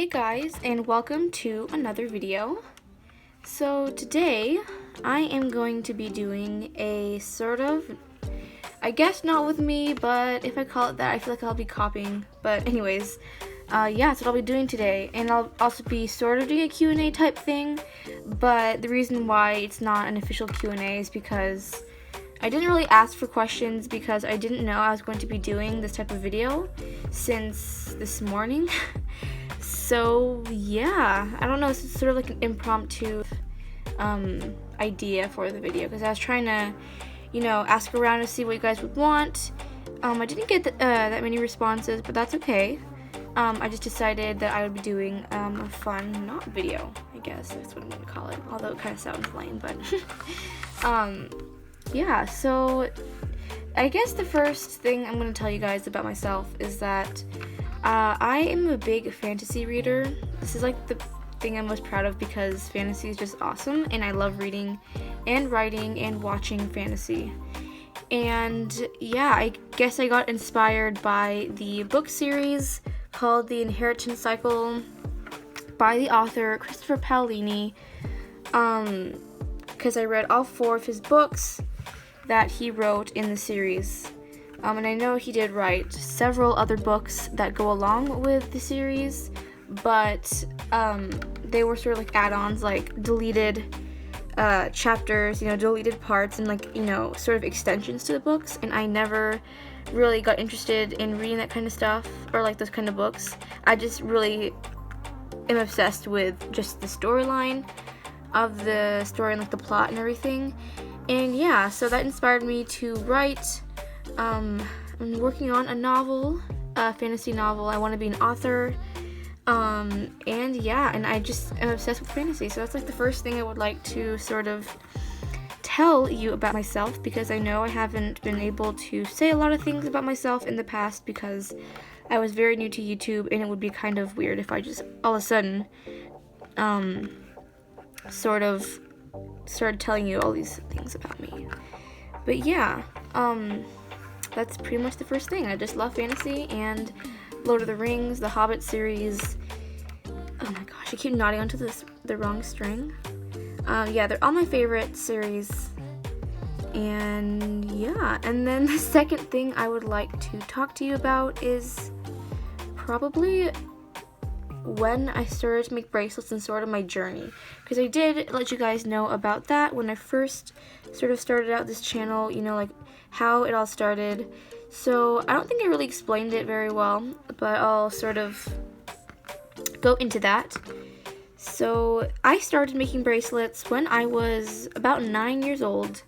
Hey guys, and welcome to another video. So today I am going to be doing a sort of, I guess not with me, but if I call it that I feel like I'll be copying. But anyways, yeah, that's what I'll be doing today. And I'll also be sort of doing a Q&A type thing, but the reason why it's not an official Q&A is because I didn't really ask for questions because I didn't know I was going to be doing this type of video since this morning. So yeah, I don't know, it's sort of like an impromptu idea for the video because I was trying to, ask around to see what you guys would want. I didn't get that many responses, but that's okay. I just decided that I would be doing a fun not video, I guess that's what I'm gonna call it, although it kind of sounds lame, but yeah, so I guess the first thing I'm gonna tell you guys about myself is that I am a big fantasy reader. This is like the thing I'm most proud of because fantasy is just awesome and I love reading and writing and watching fantasy. And yeah, I guess I got inspired by the book series called The Inheritance Cycle by the author Christopher Paolini, because I read all 4 of his books that he wrote in the series. And I know he did write several other books that go along with the series, but they were sort of like add-ons, like deleted chapters, deleted parts, and like, sort of extensions to the books. And I never really got interested in reading that kind of stuff, or like those kind of books. I just really am obsessed with just the storyline of the story and like the plot and everything. And yeah, so that inspired me to write. I'm working on a novel, a fantasy novel. I want to be an author, and yeah, and I just am obsessed with fantasy, so that's like the first thing I would like to sort of tell you about myself, because I know I haven't been able to say a lot of things about myself in the past because I was very new to YouTube, and it would be kind of weird if I just all of a sudden sort of started telling you all these things about me. But yeah, that's pretty much the first thing. I just love fantasy and Lord of the Rings, the Hobbit series. Oh my gosh, I keep nodding onto the wrong string. Yeah, they're all my favorite series. And yeah, and then the second thing I would like to talk to you about is probably when I started to make bracelets and sort of my journey, because I did let you guys know about that when I first sort of started out this channel, like how it all started. So I don't think I really explained it very well, but I'll sort of go into that. So I started making bracelets when I was about 9 years old,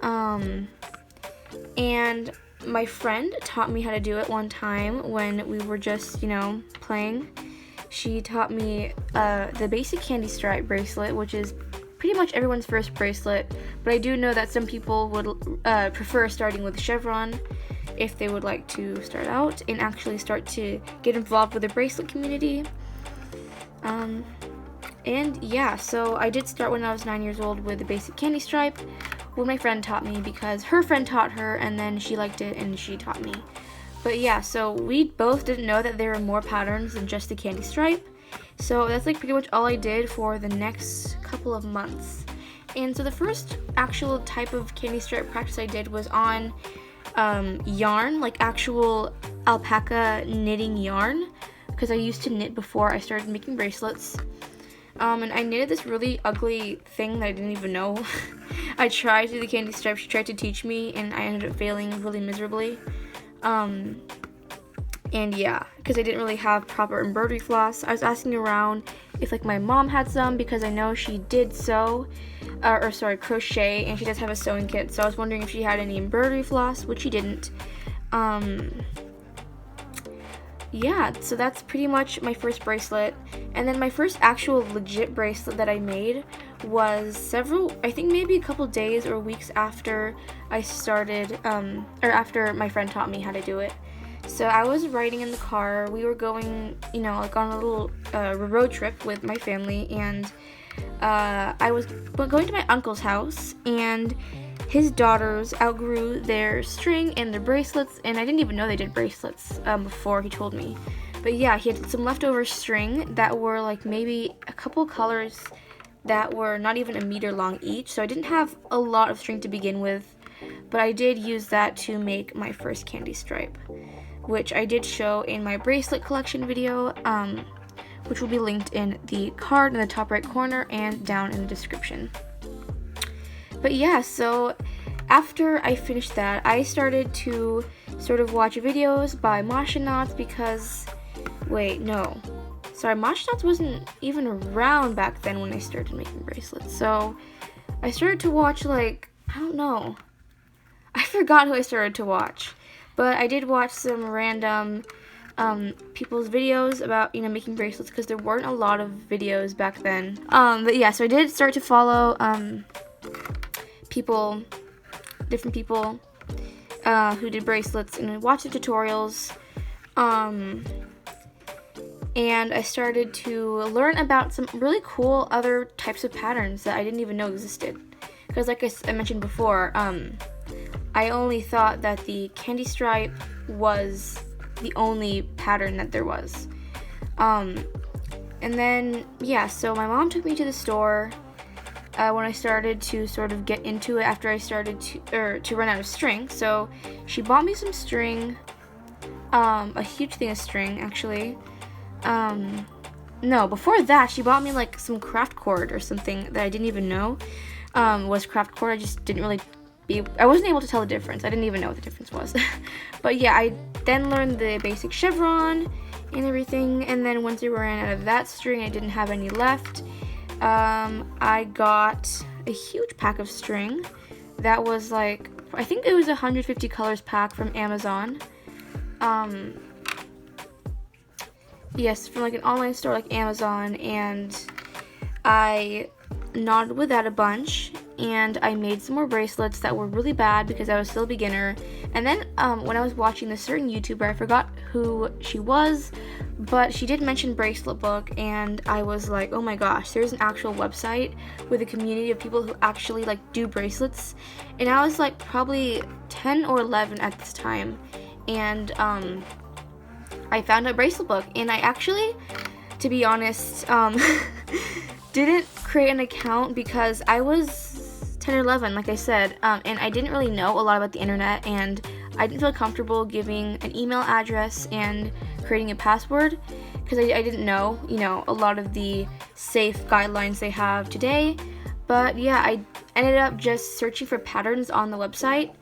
and my friend taught me how to do it one time when we were just, playing. She taught me the basic candy stripe bracelet, which is pretty much everyone's first bracelet, but I do know that some people would prefer starting with chevron if they would like to start out and actually start to get involved with the bracelet community. And yeah, so I did start when I was 9 years old with the basic candy stripe when my friend taught me, because her friend taught her and then she liked it and she taught me. But yeah, so we both didn't know that there were more patterns than just the candy stripe. So that's like pretty much all I did for the next couple of months. And so the first actual type of candy stripe practice I did was on yarn, like actual alpaca knitting yarn, because I used to knit before I started making bracelets. And I knitted this really ugly thing that I didn't even know. I tried to do the candy stripe, she tried to teach me, and I ended up failing really miserably. And yeah, because I didn't really have proper embroidery floss. I was asking around if like my mom had some, because I know she did crochet, and she does have a sewing kit, so I was wondering if she had any embroidery floss, which she didn't. Yeah, so that's pretty much my first bracelet. And then my first actual legit bracelet that I made was I think maybe a couple days or weeks after I started, or after my friend taught me how to do it. So I was riding in the car, we were going, like on a little road trip with my family, and I was going to my uncle's house, and his daughters outgrew their string and their bracelets, and I didn't even know they did bracelets before he told me. But yeah, he had some leftover string that were like maybe a couple colors that were not even a meter long each, so I didn't have a lot of string to begin with, but I did use that to make my first candy stripe, which I did show in my bracelet collection video, which will be linked in the card in the top right corner and down in the description. But yeah, so after I finished that, I started to sort of watch videos by Mashinots because, wait, no. Sorry, Mashinots wasn't even around back then when I started making bracelets. So I started to watch, like, I don't know. I forgot who I started to watch. But I did watch some random people's videos about, making bracelets because there weren't a lot of videos back then. But yeah, so I did start to follow different people who did bracelets, and I watched the tutorials. And I started to learn about some really cool other types of patterns that I didn't even know existed. Because like I mentioned before, I only thought that the candy stripe was the only pattern that there was. And then, yeah, so my mom took me to the store when I started to sort of get into it after I started to run out of string. So she bought me some string, a huge thing of string, actually. No, before that, she bought me like some Kraft cord or something that I didn't even know was Kraft cord. I just didn't really I wasn't able to tell the difference. I didn't even know what the difference was. But yeah, I then learned the basic chevron and everything, and then once I ran out of that string, I didn't have any left. I got a huge pack of string that was like, I think it was 150 colors pack from Amazon. Yes, from like an online store like Amazon, and I knotted with that a bunch, and I made some more bracelets that were really bad because I was still a beginner. And then when I was watching this certain YouTuber, I forgot who she was, but she did mention Bracelet Book, and I was like, oh my gosh, there's an actual website with a community of people who actually like do bracelets. And I was like probably 10 or 11 at this time, and I found a Bracelet Book, and I actually, to be honest, didn't create an account because I was 10 or 11, like I said, and I didn't really know a lot about the internet, and I didn't feel comfortable giving an email address and creating a password because I didn't know, a lot of the safe guidelines they have today. But yeah, I ended up just searching for patterns on the website,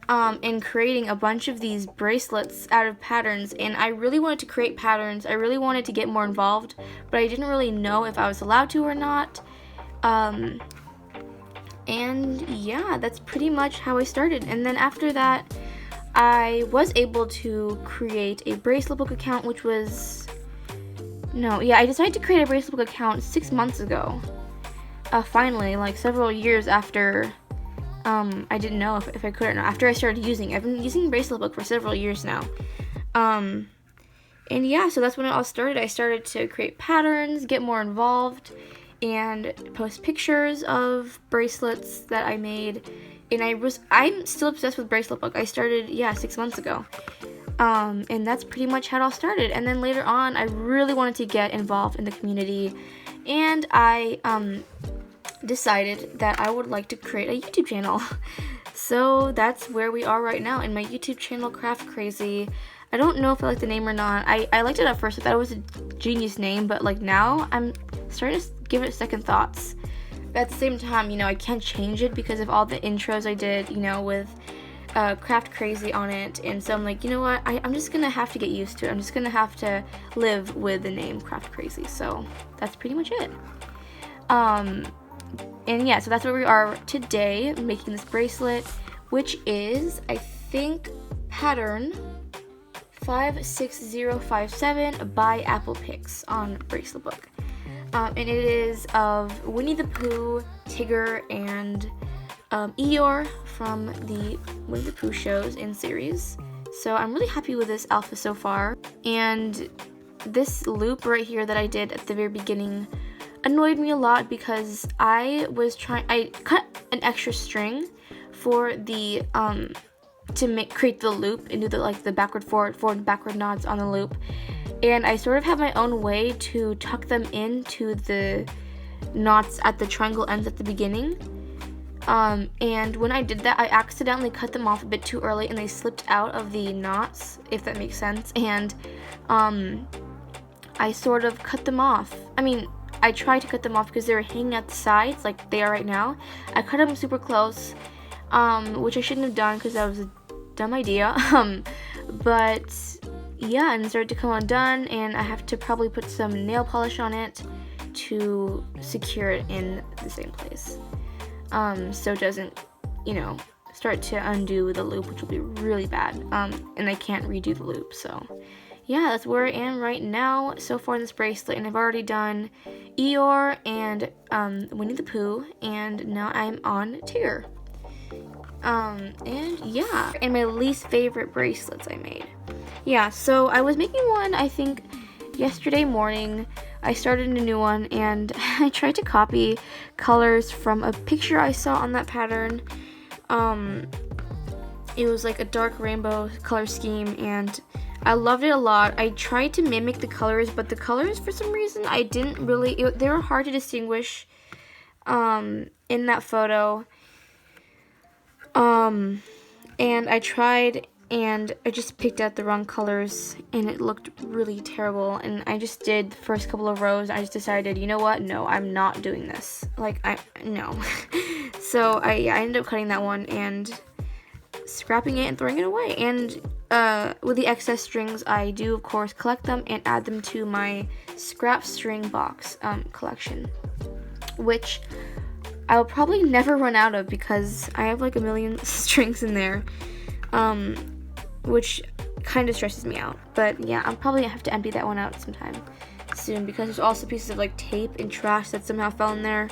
and creating a bunch of these bracelets out of patterns, and I really wanted to create patterns. I really wanted to get more involved, but I didn't really know if I was allowed to or not. And yeah, that's pretty much how I started. And then after that, I was able to create a Bracelet Book account, which was, I decided to create a Bracelet Book account 6 months ago. Finally, like several years after I didn't know if I could or not. After I started using it. I've been using Bracelet Book for several years now. And yeah, so that's when it all started. I started to create patterns, get more involved, and post pictures of bracelets that I made. And I'm still obsessed with Bracelet Book. I started, 6 months ago. And that's pretty much how it all started. And then later on, I really wanted to get involved in the community, and I decided that I would like to create a YouTube channel. So that's where we are right now in my YouTube channel, Krazy. I don't know if I like the name or not. I liked it at first. I thought it was a genius name, but like now I'm starting to give it second thoughts. But at the same time, I can't change it because of all the intros I did, with Krazy on it. And so I'm like, you know what? I'm just gonna have to get used to it. I'm just gonna have to live with the name Krazy. So that's pretty much it. And yeah, so that's where we are today, making this bracelet, which is, I think, pattern 56057 by Apple Picks on Bracelet Book. And it is of Winnie the Pooh, Tigger, and Eeyore from the Winnie the Pooh shows and series. So I'm really happy with this alpha so far. And this loop right here that I did at the very beginning annoyed me a lot because I cut an extra string for the create the loop and do the backward forward backward knots on the loop, and I sort of have my own way to tuck them into the knots at the triangle ends at the beginning. And when I did that, I accidentally cut them off a bit too early and they slipped out of the knots, if that makes sense. And I sort of cut them off. I mean, I tried to cut them off because they were hanging at the sides like they are right now. I cut them super close, which I shouldn't have done because that was a dumb idea. But yeah, and it started to come undone, and I have to probably put some nail polish on it to secure it in the same place. So it doesn't, start to undo the loop, which will be really bad. And I can't redo the loop, so yeah, that's where I am right now so far in this bracelet, and I've already done Eeyore and Winnie the Pooh, and now I'm on Tigger. And yeah, and my least favorite bracelets I made. Yeah, so I was making one, I think, yesterday morning. I started a new one, and I tried to copy colors from a picture I saw on that pattern. It was like a dark rainbow color scheme, and I loved it a lot. I tried to mimic the colors, but the colors, for some reason, I didn't really, they were hard to distinguish in that photo. And I tried, and I just picked out the wrong colors, and it looked really terrible. And I just did the first couple of rows. I just decided, you know what? No, I'm not doing this. No. So I ended up cutting that one and scrapping it and throwing it away. And with the excess strings, I do, of course, collect them and add them to my scrap string box collection, which I will probably never run out of because I have like a million strings in there, which kind of stresses me out. But yeah, I'll probably have to empty that one out sometime soon because there's also pieces of like tape and trash that somehow fell in there.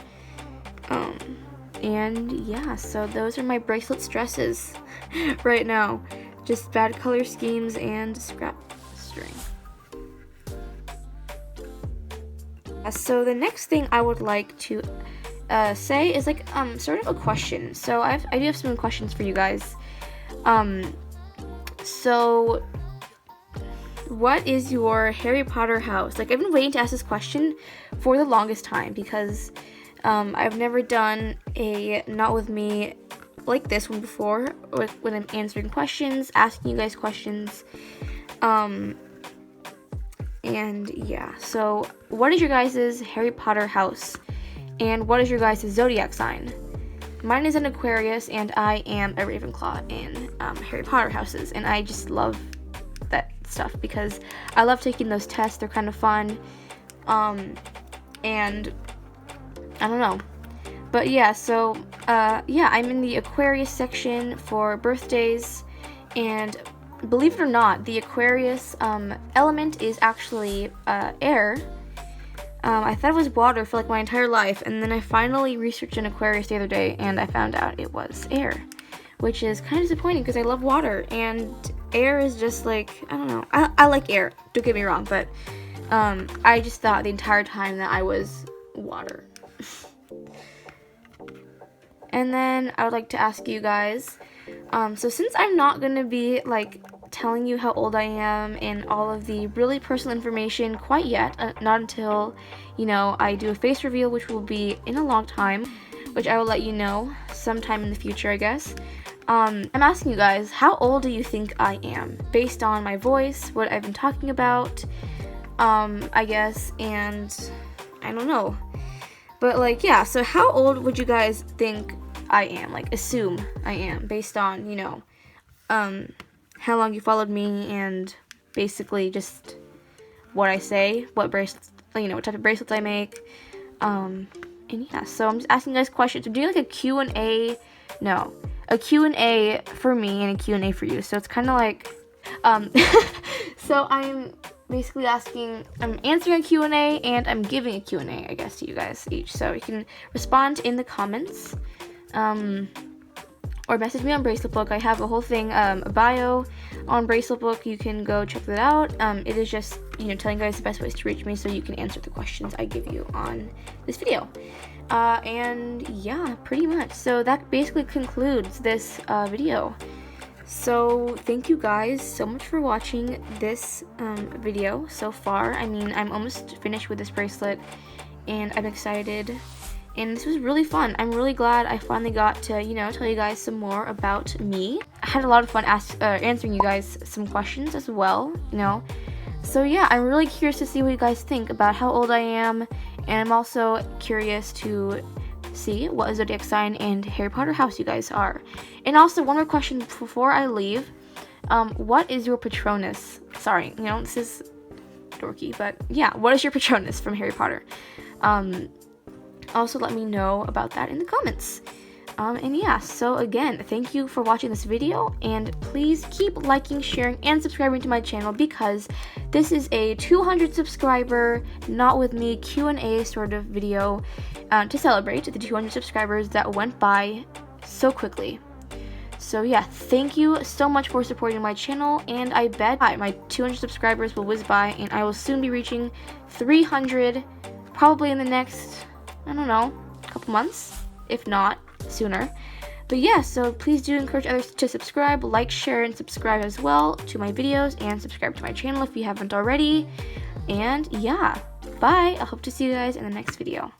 And yeah, so those are my bracelet stresses right now. Just bad color schemes and scrap string. So the next thing I would like to say is like sort of a question. So I do have some questions for you guys. So what is your Harry Potter house? Like, I've been waiting to ask this question for the longest time because I've never done a Not With Me like this one before, when I'm answering questions, asking you guys questions. And yeah, so what is your guys' Harry Potter house? And what is your guys' zodiac sign? Mine is an Aquarius, and I am a Ravenclaw in Harry Potter houses. And I just love that stuff because I love taking those tests. They're kind of fun. And I don't know. But yeah, so yeah, I'm in the Aquarius section for birthdays. And believe it or not, the Aquarius element is actually air. I thought it was water for like my entire life, and then I finally researched an Aquarius the other day, and I found out it was air, which is kind of disappointing because I love water, and air is just like, I don't know. I like air, don't get me wrong, but I just thought the entire time that I was water. And then I would like to ask you guys, so since I'm not going to be like telling you how old I am and all of the really personal information quite yet, not until, I do a face reveal, which will be in a long time, which I will let you know sometime in the future, I guess. I'm asking you guys, how old do you think I am? Based on my voice, what I've been talking about, I guess, and I don't know. But like, yeah, so how old would you guys think I am? Like, assume I am, based on, how long you followed me, and basically just what I say, what bracelets, what type of bracelets I make, and yeah, so I'm just asking you guys questions. I'm doing like a Q&A for me and a Q&A for you, so it's kind of like, so I'm basically I'm answering a Q&A, and I'm giving a Q&A, I guess, to you guys each, so you can respond in the comments, or message me on Bracelet Book. I have a whole thing, a bio on Bracelet Book. You can go check that out. It is just, telling you guys the best ways to reach me so you can answer the questions I give you on this video. And yeah, pretty much. So that basically concludes this video. So thank you guys so much for watching this video so far. I mean, I'm almost finished with this bracelet and I'm excited, and this was really fun. I'm really glad I finally got to, you know, tell you guys some more about me. I had a lot of fun answering you guys some questions as well, you know. So yeah, I'm really curious to see what you guys think about how old I am, and I'm also curious to see what zodiac sign and Harry Potter house you guys are. And also, one more question before I leave. What is your Patronus? Sorry, you know, this is dorky, but yeah, what is your Patronus from Harry Potter? Also let me know about that in the comments. And yeah, so again, thank you for watching this video, and please keep liking, sharing, and subscribing to my channel, because this is a 200 subscriber Not With Me Q&A sort of video to celebrate the 200 subscribers that went by so quickly. So yeah, thank you so much for supporting my channel, and I bet my 200 subscribers will whiz by, and I will soon be reaching 300, probably in the next, I don't know, couple months, if not sooner. But yeah, so please do encourage others to subscribe, like, share, and subscribe as well to my videos, and subscribe to my channel if you haven't already. And yeah, bye. I hope to see you guys in the next video.